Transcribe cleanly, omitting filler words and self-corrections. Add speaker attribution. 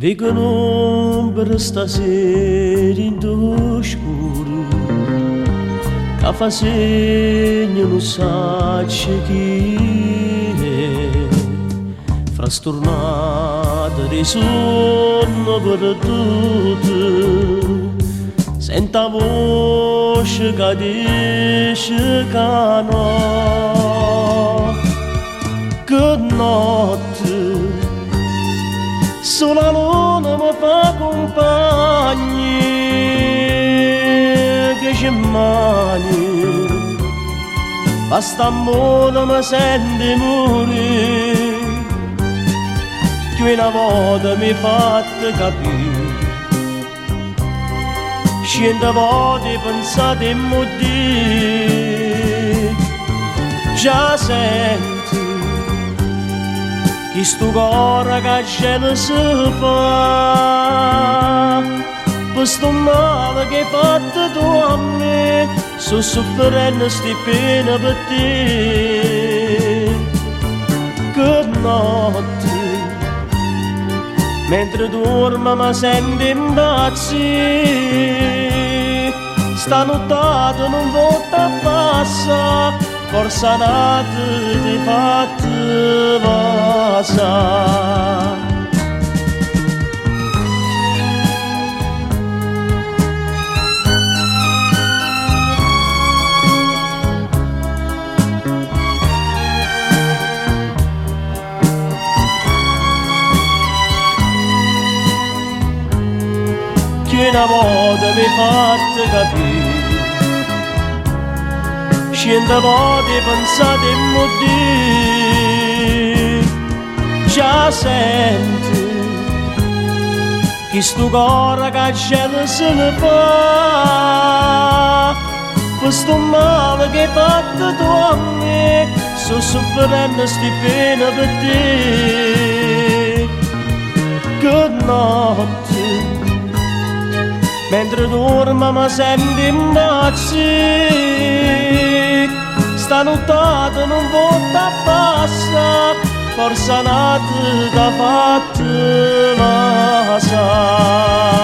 Speaker 1: Vedo un'ombra stasera in tuo scuro, che fa segno non sa chi è, frastornata di sonno perduto, senta voce che dice che no, che notte. Sola luna mi fa compagni, che c'è mani, basta amore mi sente morire, che una volta mi fatta capire, 100 volte pensate e morire, già senti chi sto cuore che cielo si fa, per sto male che hai fatto tu a me, sto soffrendo sti pene per te. Che notte, mentre dormo mi sento impazzire, stanotte non volta passa, forse a notte ti fatta passare. Che una volta mi hai fatto capire, 100 volte pensate e morire, già senti che sto cuore che cielo se ne fa, per sto male che hai fatto tu a me, sto soffrendo sti pene per te. Che notte, mentre dormo mi sento impazzire, stanotte non volta passa, forse a notte t'ha fatto passare.